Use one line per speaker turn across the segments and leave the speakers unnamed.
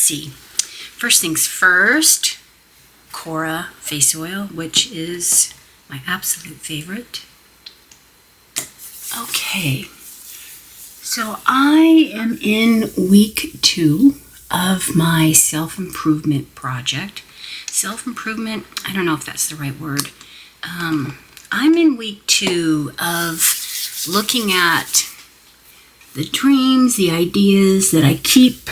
see. First things first, Cora face oil, which is my absolute favorite. Okay, so I am in week 2 of my self-improvement project. Self-improvement, I don't know if that's the right word. I'm in week 2 of looking at the dreams, the ideas that I keep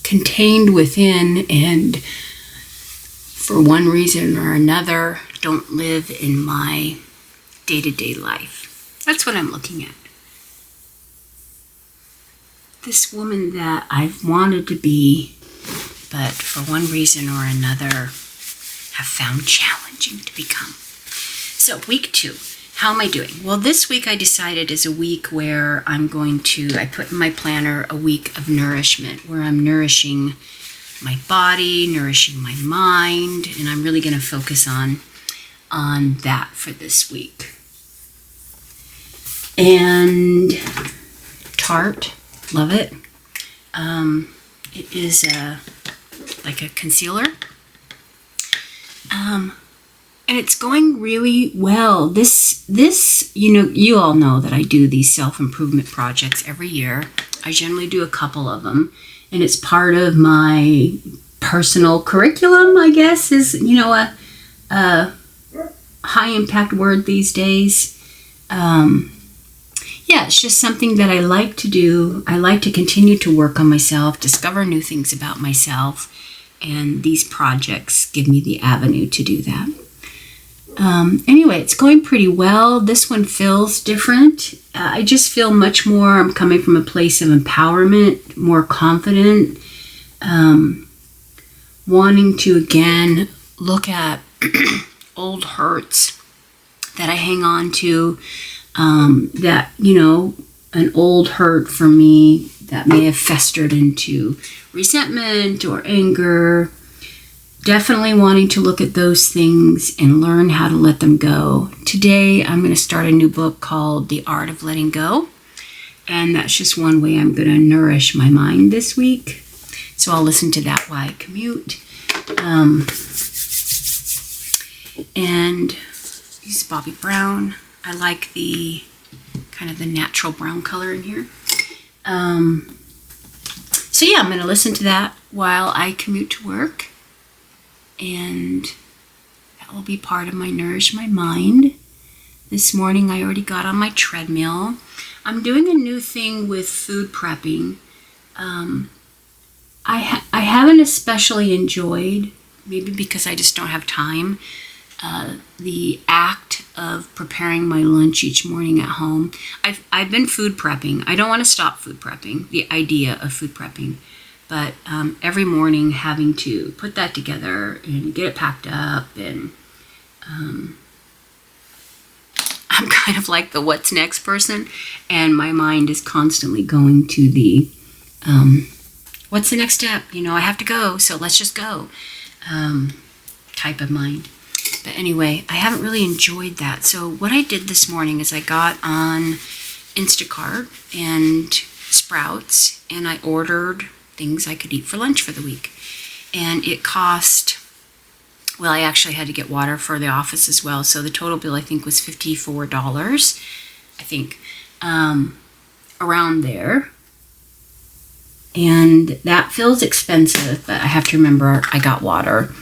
contained within and for one reason or another don't live in my day-to-day life. That's what I'm looking at. This woman that I've wanted to be, but for one reason or another have found challenging to become. So week 2, how am I doing? Well, this week I decided is a week where I put in my planner a week of nourishment, where I'm nourishing my body, nourishing my mind, and I'm really going to focus on that for this week. And Tarte, love it. It is like a concealer. And it's going really well. This, you all know that I do these self-improvement projects every year. I generally do a couple of them, and it's part of my personal curriculum, I guess, is, a high impact word these days. It's just something that I like to do. I like to continue to work on myself, discover new things about myself, and these projects give me the avenue to do that. Anyway, it's going pretty well. This one feels different. I just feel much more, I'm coming from a place of empowerment, more confident, wanting to again look at old hurts that I hang on to, that, an old hurt for me that may have festered into resentment or anger. Definitely wanting to look at those things and learn how to let them go. Today, I'm going to start a new book called The Art of Letting Go. And that's just one way I'm going to nourish my mind this week. So I'll listen to that while I commute. And this is Bobbi Brown. I like the kind of the natural brown color in here. I'm going to listen to that while I commute to work. And that will be part of my Nourish My Mind. This morning I already got on my treadmill. I'm doing a new thing with food prepping. I haven't especially enjoyed, maybe because I just don't have time, the act of preparing my lunch each morning at home. I've been food prepping. I don't want to stop food prepping, the idea of food prepping. But every morning having to put that together and get it packed up, and I'm kind of like the what's next person, and my mind is constantly going to the what's the next step? I have to go, so let's just go type of mind. But anyway, I haven't really enjoyed that. So what I did this morning is I got on Instacart and Sprouts, and I ordered things I could eat for lunch for the week. And it cost, I actually had to get water for the office as well. So the total bill, I think, was $54, around there. And that feels expensive, but I have to remember I got water.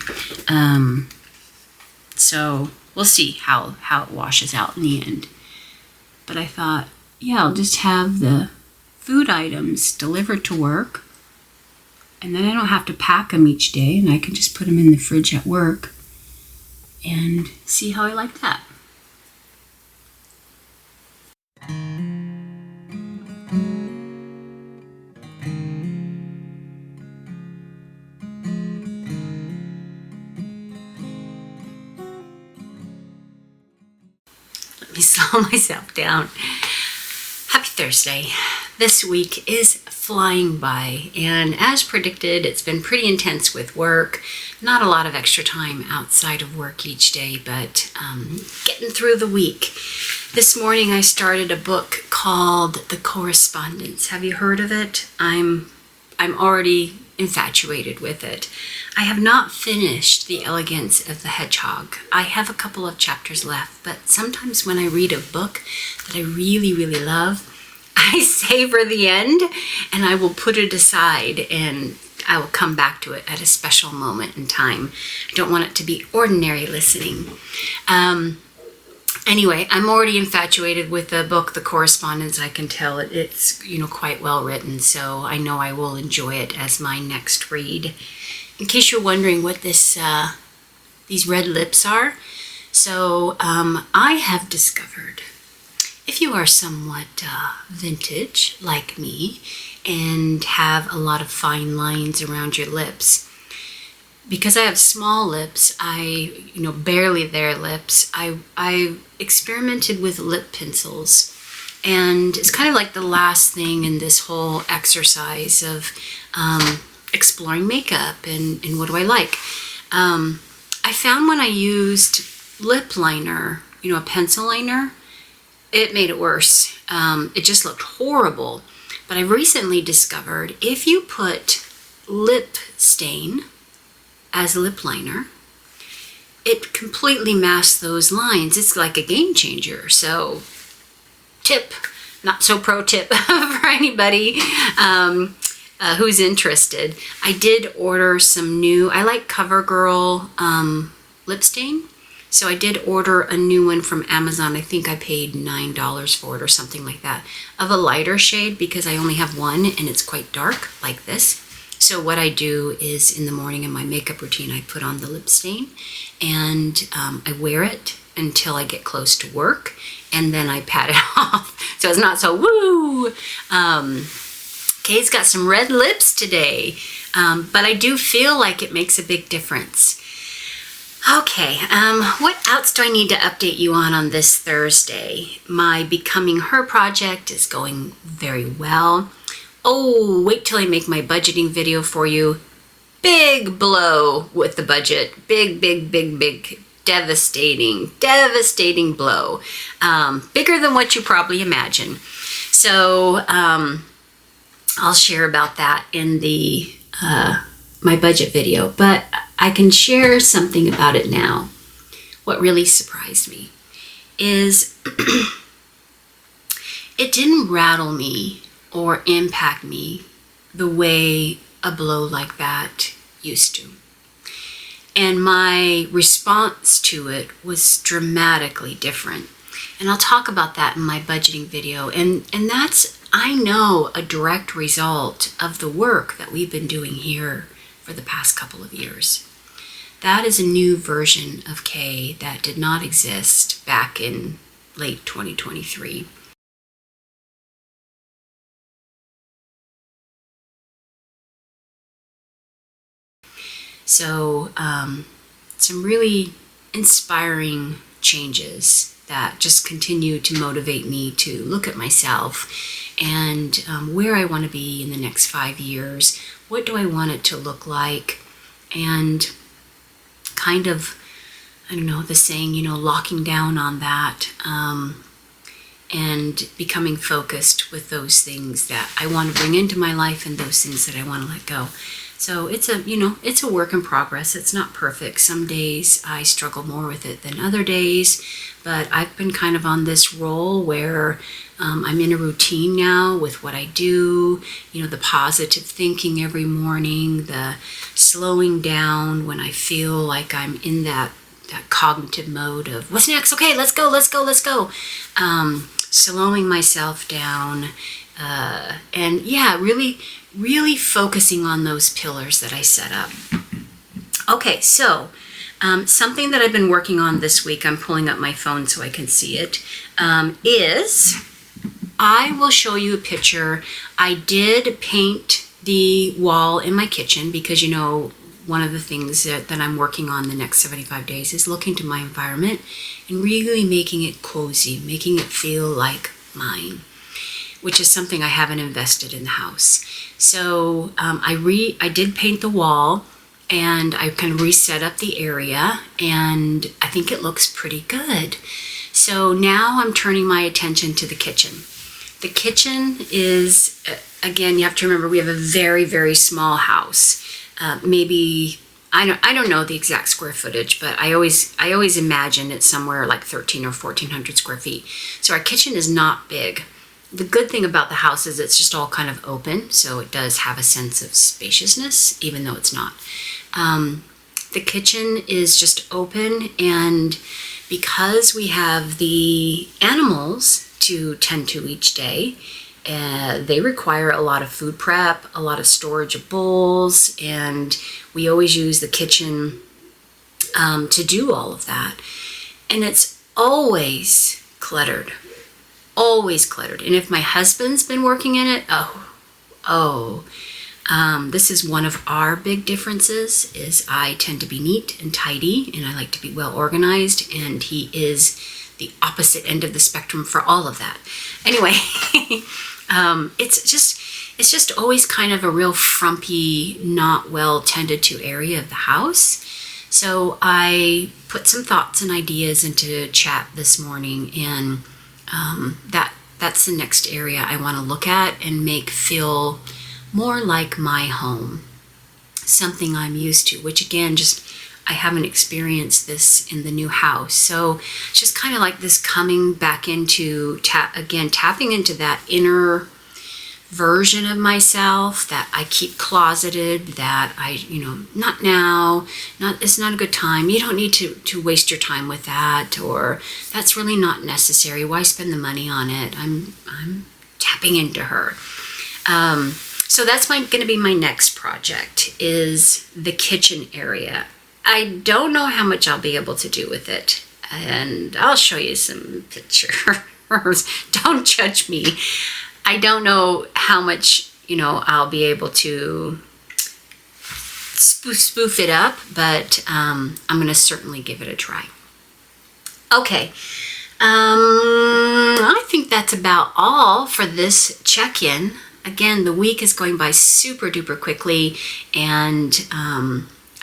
So we'll see how it washes out in the end. But I thought, I'll just have the food items delivered to work. And then I don't have to pack them each day, and I can just put them in the fridge at work and see how I like that. Let me slow myself down. Happy Thursday. This week is flying by, and as predicted, it's been pretty intense with work. Not a lot of extra time outside of work each day, but getting through the week. This morning I started a book called The Correspondence. Have you heard of it? I'm already infatuated with it. I have not finished The Elegance of the Hedgehog. I have a couple of chapters left, but sometimes when I read a book that I really, really love, I savor the end and I will put it aside and I will come back to it at a special moment in time. I don't want it to be ordinary listening. Anyway, I'm already infatuated with the book, The Correspondence. I can tell it's quite well written, so I know I will enjoy it as my next read. In case you're wondering what these red lips are, so I have discovered, if you are somewhat vintage like me and have a lot of fine lines around your lips, because I have small lips, barely there lips, I experimented with lip pencils. And it's kind of like the last thing in this whole exercise of exploring makeup and what do I like. I found when I used lip liner, a pencil liner, it made it worse. It just looked horrible. But I recently discovered if you put lip stain as lip liner, it completely masks those lines. It's like a game changer. So tip, not so pro tip for anybody who's interested. I did order some new, I like CoverGirl lip stain. So I did order a new one from Amazon. I think I paid $9 for it or something like that, of a lighter shade because I only have one and it's quite dark like this. So what I do is in the morning in my makeup routine, I put on the lip stain and I wear it until I get close to work and then I pat it off. So it's not so woo. Kay's got some red lips today, but I do feel like it makes a big difference. Okay, what else do I need to update you on this Thursday? My Becoming Her project is going very well. Oh, wait till I make my budgeting video for you. Big blow with the budget. Big, devastating blow. Bigger than what you probably imagine. So I'll share about that in the my budget video, but I can share something about it now. What really surprised me is it didn't rattle me or impact me the way a blow like that used to. And my response to it was dramatically different. And I'll talk about that in my budgeting video. And that's, I know, a direct result of the work that we've been doing here for the past couple of years. That is a new version of Kay that did not exist back in late 2023. So some really inspiring changes that just continue to motivate me to look at myself and where I want to be in the next 5 years. What do I want it to look like? And kind of, I don't know, the saying, locking down on that and becoming focused with those things that I want to bring into my life and those things that I want to let go. So it's a work in progress. It's not perfect. Some days I struggle more with it than other days, but I've been kind of on this roll where I'm in a routine now with what I do, the positive thinking every morning, the slowing down when I feel like I'm in that cognitive mode of what's next? Okay, let's go. Slowing myself down, and yeah, really focusing on those pillars that I set up. Okay, so something that I've been working on this week, I'm pulling up my phone so I can see it, is I will show you a picture. I did paint the wall in my kitchen because, one of the things that I'm working on the next 75 days is looking to my environment and really making it cozy, making it feel like mine, which is something I haven't invested in the house. So I did paint the wall and I kind of reset up the area and I think it looks pretty good. So now I'm turning my attention to the kitchen. The kitchen is, again, you have to remember we have a very, very small house. Maybe, I don't know the exact square footage, but I always imagine it's somewhere like 13 or 1400 square feet. So our kitchen is not big. The good thing about the house is it's just all kind of open, so it does have a sense of spaciousness, even though it's not. The kitchen is just open, and because we have the animals to tend to each day, they require a lot of food prep, a lot of storage of bowls, and we always use the kitchen to do all of that. And it's always cluttered, always cluttered. And if my husband's been working in it, this is one of our big differences, is I tend to be neat and tidy, and I like to be well organized, and he is the opposite end of the spectrum for all of that. Anyway, it's just always kind of a real frumpy, not well tended to area of the house. So I put some thoughts and ideas into chat this morning, and that's the next area I want to look at and make feel more like my home, something I'm used to, which again, I haven't experienced this in the new house. So it's just kind of like this coming back into, tapping into that inner version of myself that I keep closeted, that not now, it's not a good time. You don't need to waste your time with that, or that's really not necessary. Why spend the money on it? I'm tapping into her. So that's going to be my next project, is the kitchen area. I don't know how much I'll be able to do with it, and I'll show you some pictures. Don't judge me. I don't know how much, I'll be able to spoof it up, but I'm going to certainly give it a try. Okay. I think that's about all for this check-in. Again, the week is going by super duper quickly, and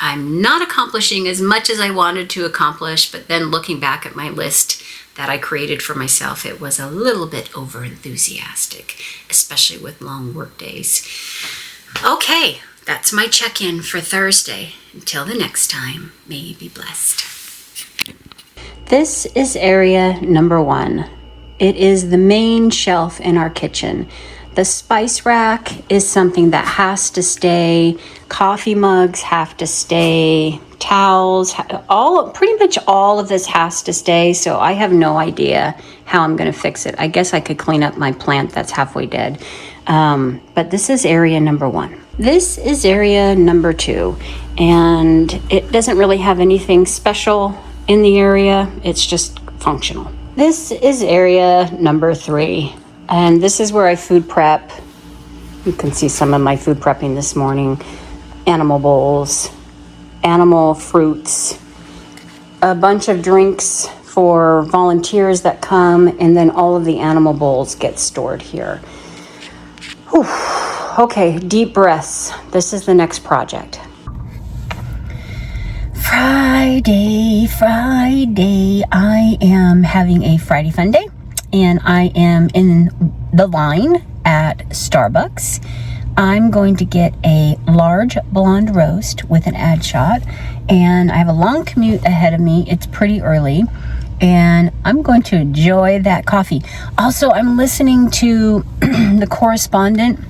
I'm not accomplishing as much as I wanted to accomplish, but then looking back at my list that I created for myself, it was a little bit over enthusiastic, especially with long work days. Okay, that's my check-in for Thursday. Until the next time, may you be blessed. This is area number 1. It is the main shelf in our kitchen. The spice rack is something that has to stay. Coffee mugs have to stay. Towels, pretty much all of this has to stay. So I have no idea how I'm going to fix it. I guess I could clean up my plant that's halfway dead. But this is area number 1. This is area number 2. And it doesn't really have anything special in the area. It's just functional. This is area number 3. And this is where I food prep. You can see some of my food prepping this morning. Animal bowls, animal fruits, a bunch of drinks for volunteers that come, and then all of the animal bowls get stored here. Whew. Okay, deep breaths. This is the next project. Friday. I am having a Friday fun day. And I am in the line at Starbucks. I'm going to get a large blonde roast with an ad shot, and I have a long commute ahead of me. It's pretty early, and I'm going to enjoy that coffee. Also, I'm listening to The Correspondent.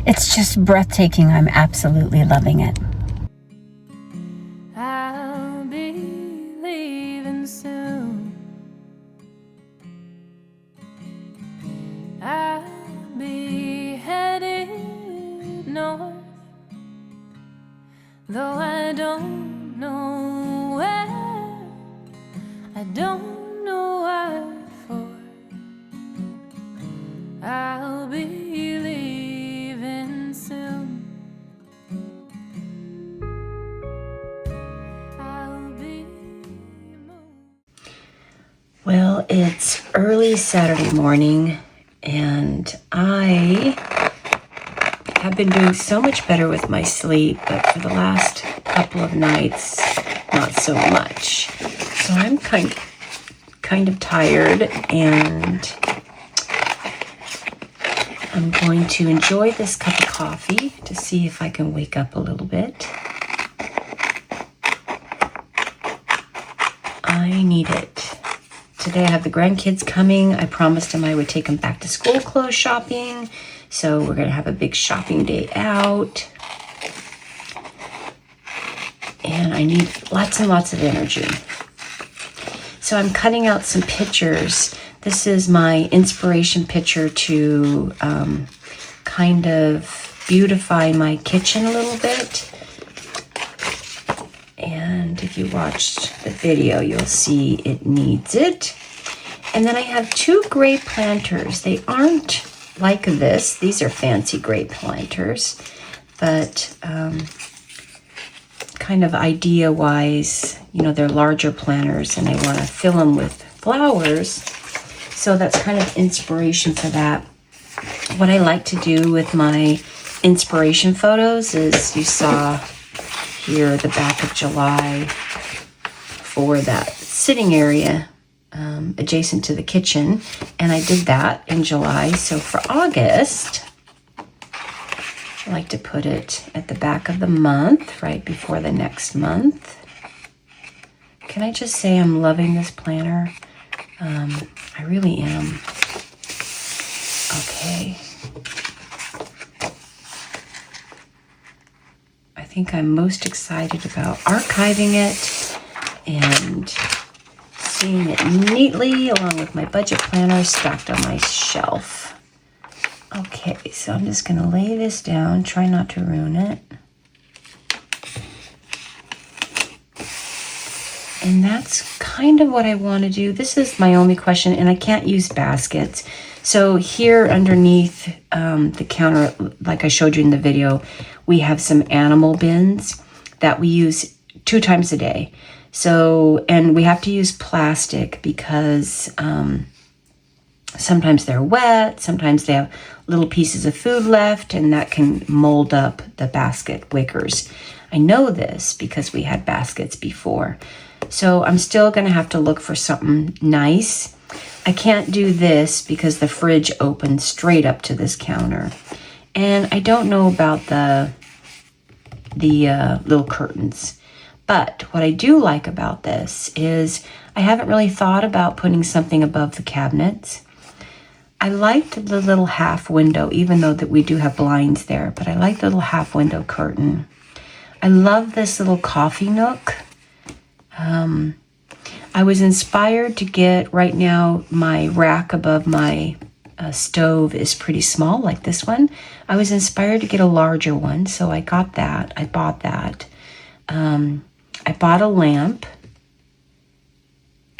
It's just breathtaking. I'm absolutely loving it. I'll be leaving soon. I'll be headed north, though I don't know where, I don't know what for. I'll be leaving soon. I'll be Well, it's early Saturday morning, and I have been doing so much better with my sleep, but for the last couple of nights, not so much. So I'm kind of tired, and I'm going to enjoy this cup of coffee to see if I can wake up a little bit. I need it. Today I have the grandkids coming. I promised them I would take them back to school clothes shopping. So we're going to have a big shopping day out. And I need lots and lots of energy. So I'm cutting out some pictures. This is my inspiration picture to kind of beautify my kitchen a little bit. And if you watched the video, you'll see it needs it. And then I have 2 grape planters. They aren't like this. These are fancy grape planters. But kind of idea-wise, you know, they're larger planters and I want to fill them with flowers. So that's kind of inspiration for that. What I like to do with my inspiration photos is, you saw here the back of July for that sitting area adjacent to the kitchen. And I did that in July. So for August, I like to put it at the back of the month, right before the next month. Can I just say I'm loving this planner? I really am. Okay. I think I'm most excited about archiving it and seeing it neatly along with my budget planner stacked on my shelf. Okay, so I'm just going to lay this down, try not to ruin it. And that's kind of what I want to do. This is my only question, and I can't use baskets. So here underneath the counter, like I showed you in the video, we have some animal bins that we use 2 times a day. So, and we have to use plastic because sometimes they're wet, sometimes they have little pieces of food left, and that can mold up the basket wickers. I know this because we had baskets before. So I'm still going to have to look for something nice. I can't do this because the fridge opens straight up to this counter. And I don't know about the little curtains. But what I do like about this is I haven't really thought about putting something above the cabinets. I liked the little half window, even though that we do have blinds there, but I like the little half window curtain. I love this little coffee nook. I was inspired to get, right now, my rack above my stove is pretty small, like this one. I was inspired to get a larger one, so I got that. I bought that. I bought a lamp.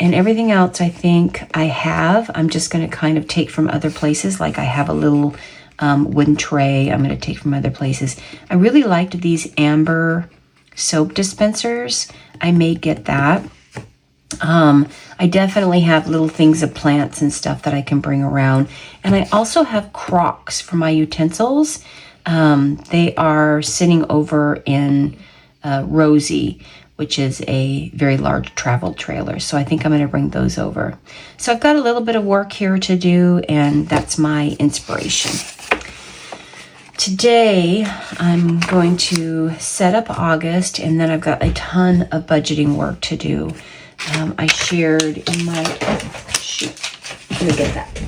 And everything else I think I have, I'm just going to kind of take from other places. Like I have a little wooden tray I'm going to take from other places. I really liked these amber soap dispensers. I may get that. I definitely have little things of plants and stuff that I can bring around. And I also have crocks for my utensils. They are sitting over in Rosie, which is a very large travel trailer. So I think I'm going to bring those over. So I've got a little bit of work here to do, and that's my inspiration. Today, I'm going to set up August, and then I've got a ton of budgeting work to do. I shared in my, shoot, let me get that.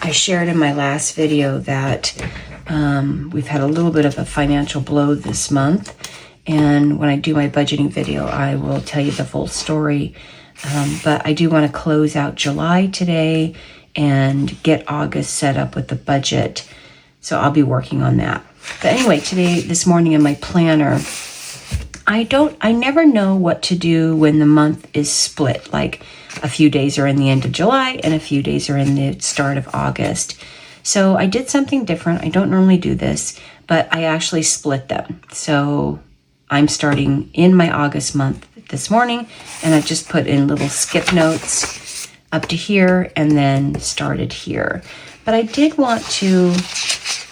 I shared in my last video that we've had a little bit of a financial blow this month. And when I do my budgeting video, I will tell you the full story. But I do want to close out July today and get August set up with the budget. So I'll be working on that. But anyway, this morning in my planner, I never know what to do when the month is split. Like a few days are in the end of July and a few days are in the start of August. So I did something different. I don't normally do this, but I actually split them. So I'm starting in my August month this morning, and I just put in little skip notes up to here and then started here. But I did want to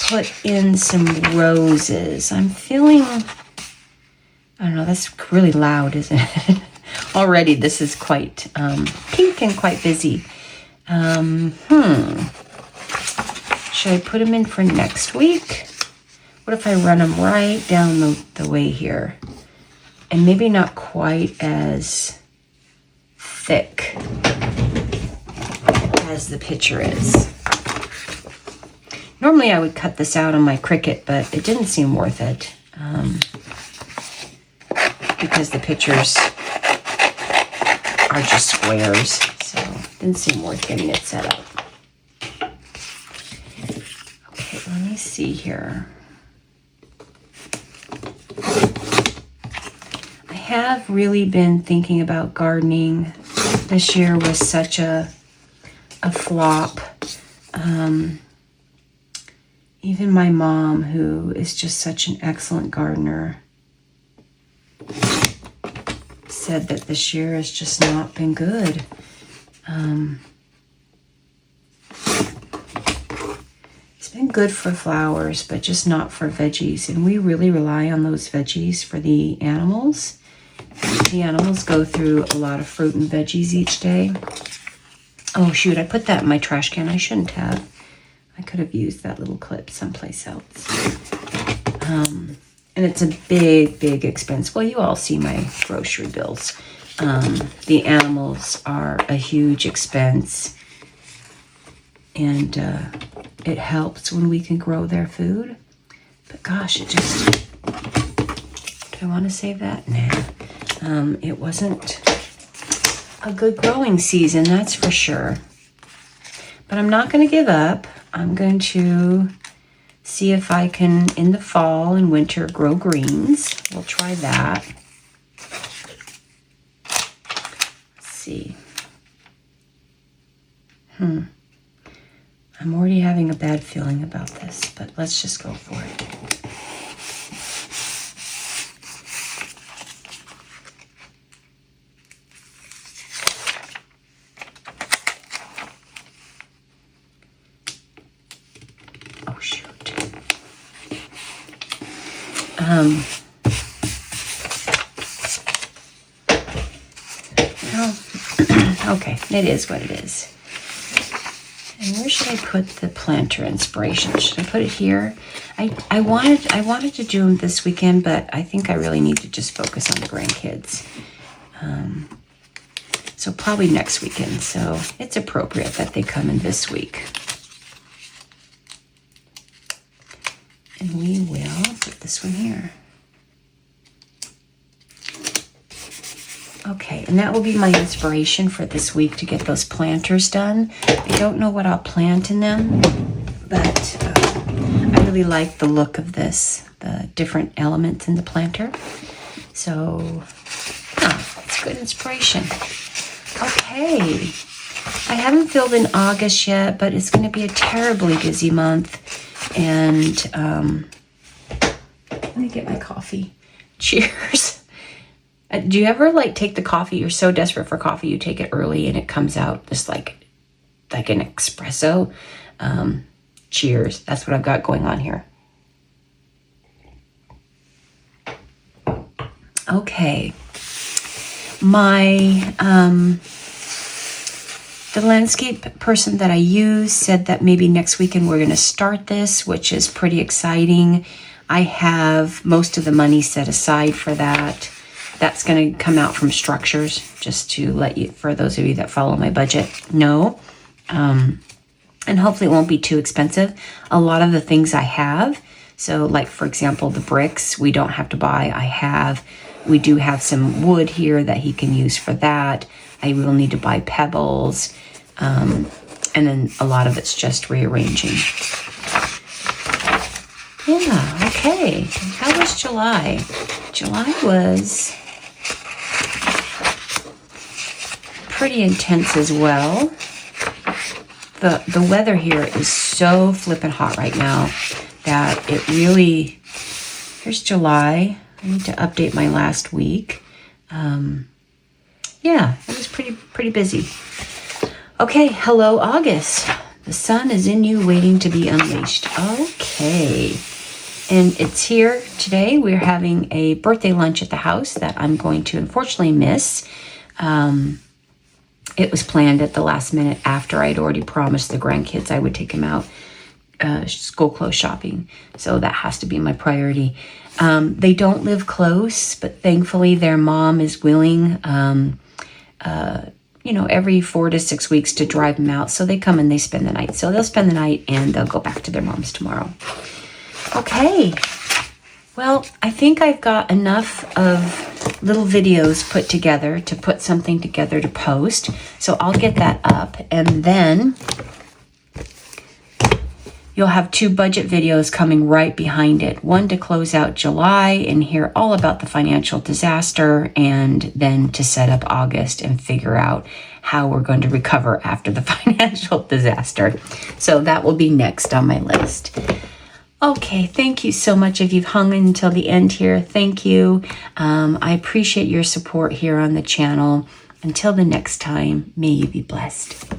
put in some roses. I'm feeling, I don't know, that's really loud, isn't it? Already this is quite pink and quite busy. Should I put them in for next week? What if I run them right down the way here? And maybe not quite as thick as the picture is. Normally I would cut this out on my Cricut, but it didn't seem worth it. Because the pictures are just squares, so it didn't seem worth getting it set up. Okay, let me see here. I have really been thinking about gardening. This year was such a flop. Even my mom, who is just such an excellent gardener, said that this year has just not been good. It's been good for flowers, but just not for veggies. And we really rely on those veggies for the animals. The animals go through a lot of fruit and veggies each day. Oh shoot, I put that in my trash can. I shouldn't have. I could have used that little clip someplace else. And it's a big expense. Well, you all see my grocery bills. The animals are a huge expense. And it helps when we can grow their food. But gosh, it just... Do I want to save that? Nah. It wasn't a good growing season, that's for sure. But I'm not going to give up. I'm going to see if I can, in the fall and winter, grow greens. We'll try that. Let's see. I'm already having a bad feeling about this, but let's just go for it. Oh, shoot. Okay, it is what it is. And where should I put the planter inspiration? Should I put it here? I wanted to do them this weekend, but I think I really need to just focus on the grandkids. So probably next weekend. So it's appropriate that they come in this week. And we will put this one here. Okay, and that will be my inspiration for this week to get those planters done. I don't know what I'll plant in them, but I really like the look of this, the different elements in the planter. So, it's good inspiration. Okay, I haven't filled in August yet, but it's going to be a terribly busy month. And let me get my coffee. Cheers. Do you ever take the coffee? You're so desperate for coffee, you take it early and it comes out just like an espresso. Cheers. That's what I've got going on here. Okay. My the landscape person that I use said that maybe next weekend we're going to start this, which is pretty exciting. I have most of the money set aside for that. That's going to come out from Structures, just to let you, for those of you that follow my budget, know. And hopefully it won't be too expensive. A lot of the things I have, so like for example, the bricks, we don't have to buy. We do have some wood here that he can use for that. I will need to buy pebbles. And then a lot of it's just rearranging. Yeah, okay. How was July? July was pretty intense as well. The weather here is so flippin' hot right now that it really... Here's July. I need to update my last week. Yeah, it was pretty busy. Okay, hello August. The sun is in you waiting to be unleashed. Okay. And it's here today. We're having a birthday lunch at the house that I'm going to unfortunately miss. It was planned at the last minute after I'd already promised the grandkids I would take them out school clothes shopping. So that has to be my priority. They don't live close, but thankfully their mom is willing, every 4 to 6 weeks to drive them out. So they come and they spend the night. So they'll spend the night and they'll go back to their moms tomorrow. Okay. Well, I think I've got enough of little videos put together to put something together to post. So I'll get that up, and then you'll have 2 budget videos coming right behind it. One to close out July and hear all about the financial disaster, and then to set up August and figure out how we're going to recover after the financial disaster. So that will be next on my list. Okay, thank you so much if you've hung until the end here. Thank you. I appreciate your support here on the channel. Until the next time, may you be blessed.